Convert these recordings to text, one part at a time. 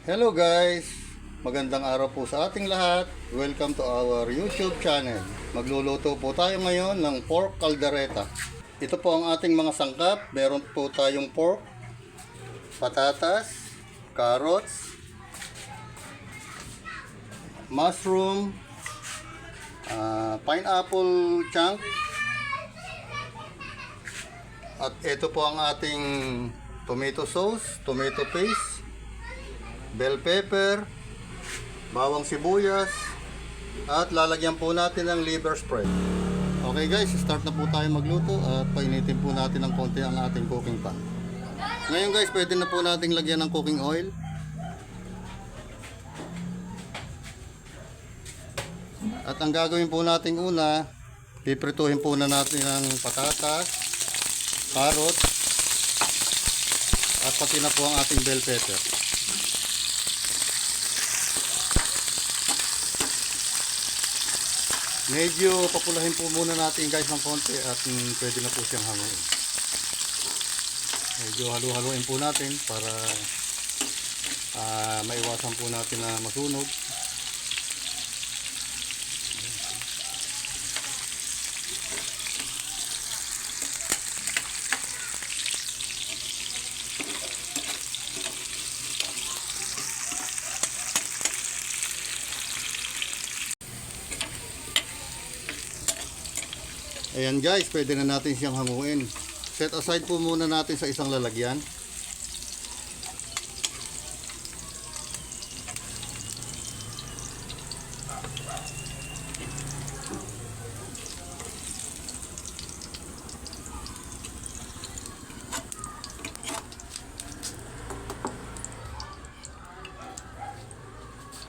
Hello guys! Magandang araw po sa ating lahat. Welcome to our YouTube channel. Magluluto po tayo ngayon ng pork caldereta. Ito po ang ating mga sangkap. Meron po tayong pork, patatas, carrots, mushroom, pineapple chunk, at ito po ang ating tomato sauce, tomato paste, bell pepper, bawang sibuyas, at lalagyan po natin ng liver spread. Okay guys, start na po tayo magluto at painitin po natin ng konti ang ating cooking pan. Ngayon guys, pwede na po nating lagyan ng cooking oil. At ang gagawin po natin una, piprituhin po na natin ang patatas, carrot, at pati na po ang ating bell pepper. Medyo papulahin po muna natin guys ng konti at pwede na po siyang hanguin. Medyo halu-haluin po natin para maiwasan po natin na masunog. Ayan guys, pwede na natin siyang hanguin. Set aside po muna natin sa isang lalagyan.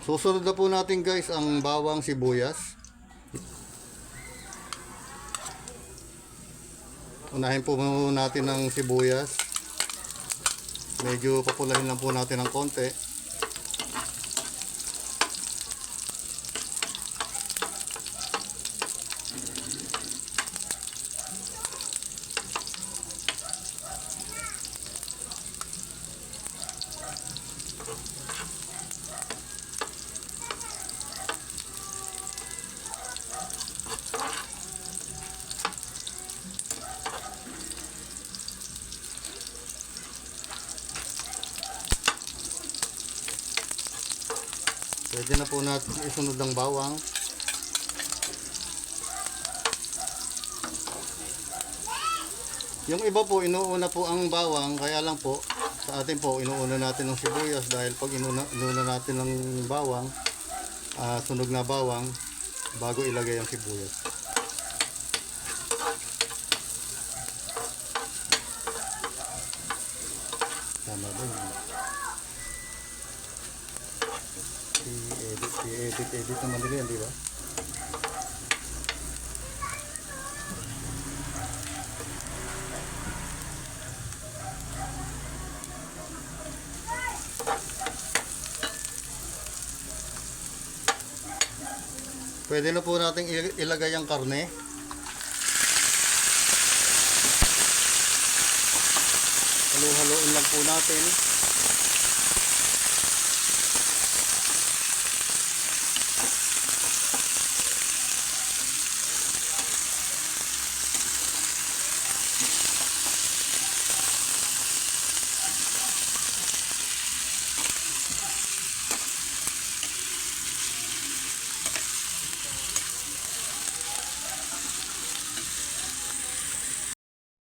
Susunod na po natin guys ang bawang sibuyas. Unahin po muna natin ng sibuyas. Medyo papulahin lang po natin ng konti. Pwede na po natin isunod ng bawang. Yung iba po, inuuna po ang bawang, kaya lang po, sa atin po, inuuna natin ng sibuyas dahil pag inuuna natin ng bawang, sunog na bawang, bago ilagay ang sibuyas. Tama ba yun? I-edit naman nila yan, di ba? Pwede na po nating ilagay ang karne. Halo-haloin lang po natin.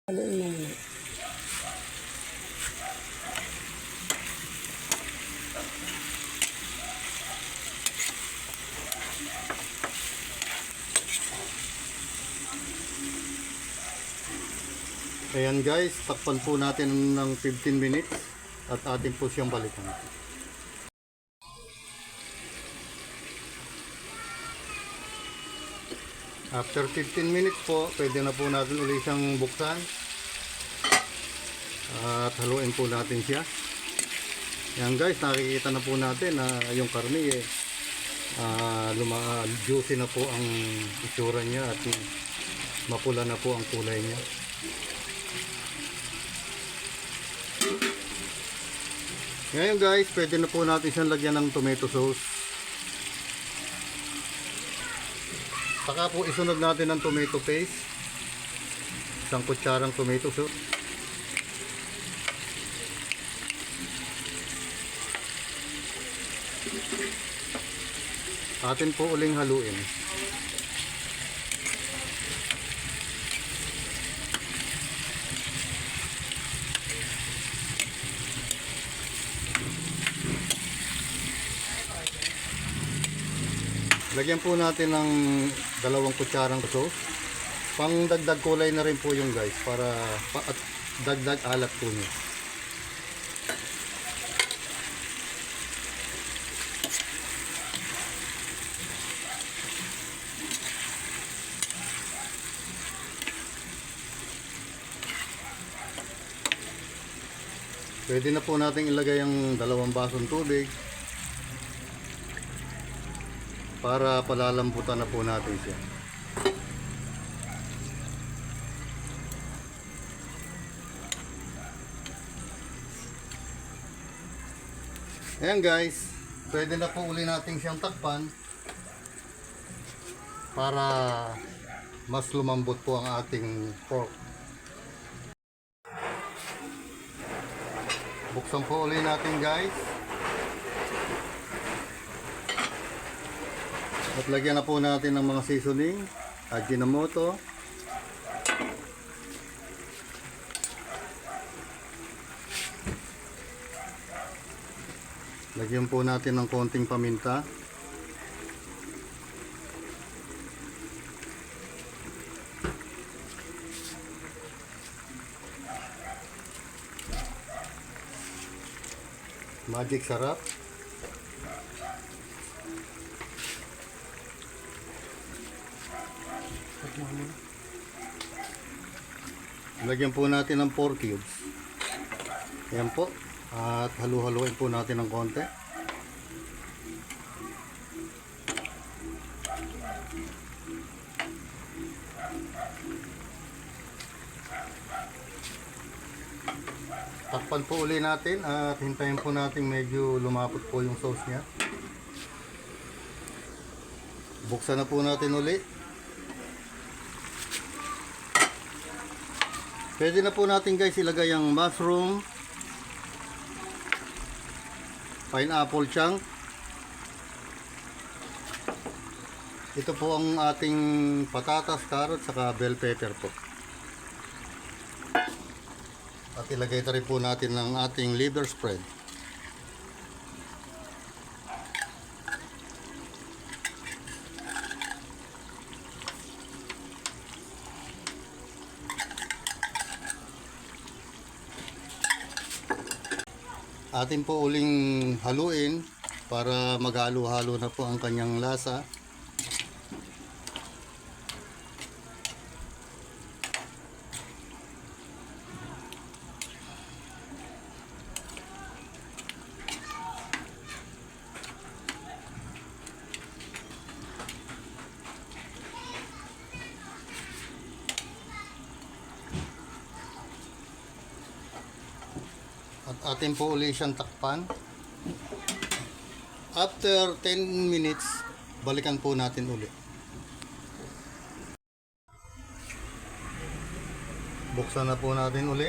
Haluin mo muna. Ayan guys, takpan po natin ng 15 minutes at atin po siyang balikan. After 15 minutes po, pwede na po natin ulit siyang buksan at haluin po natin siya. Ayan guys, nakikita na po natin na yung karne juicy na po ang itsura niya at mapula na po ang kulay niya. Ngayon guys, pwede na po natin siyang lagyan ng tomato sauce. Saka po isunod natin ng tomato paste. Isang kutsarang tomato sauce. Atin po uling haluin. Lagyan po natin ng 2 kutsarang sauce. Pang dagdag kulay na rin po yung guys para at dagdag alat po niya. Pwede na po natin ilagay ang 2 basong tubig para palalambutan na po natin siya. Ayan guys, pwede na po uli natin siyang takpan para mas lumambot po ang ating pork. Buksan po uli natin guys. At lagyan na po natin ng mga seasoning, Ajinomoto. Lagyan po natin ng konting paminta. Magic sarap. Lagyan po natin ng 4 cubes. Ayan po. At halu-haluin po natin ng konti. Takpan po uli natin at hintayin po natin medyo lumapot po yung sauce niya. Buksan na po natin uli. Pwede na po natin guys ilagay ang mushroom, pineapple chunk. Ito po ang ating patatas, carrot, saka bell pepper po. At ilagay na rin po natin ang ating liver spread. Atin po uling haluin para maghalo-halo na po ang kanyang lasa. At atin po uli siyang takpan. After 10 minutes, balikan po natin uli. Buksan na po natin uli.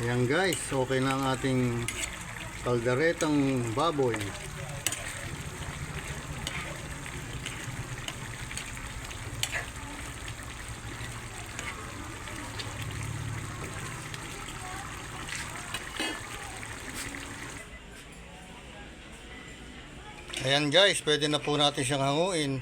Ayan guys, okay na ang ating kalderetang baboy. Ayan guys, pwede na po natin siyang hanguin.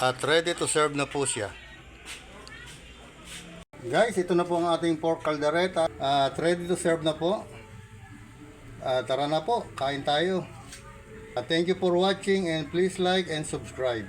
At ready to serve na po siya. Guys, ito na po ang ating pork caldereta. At ready to serve na po. Tara na po, kain tayo. Thank you for watching and please like and subscribe.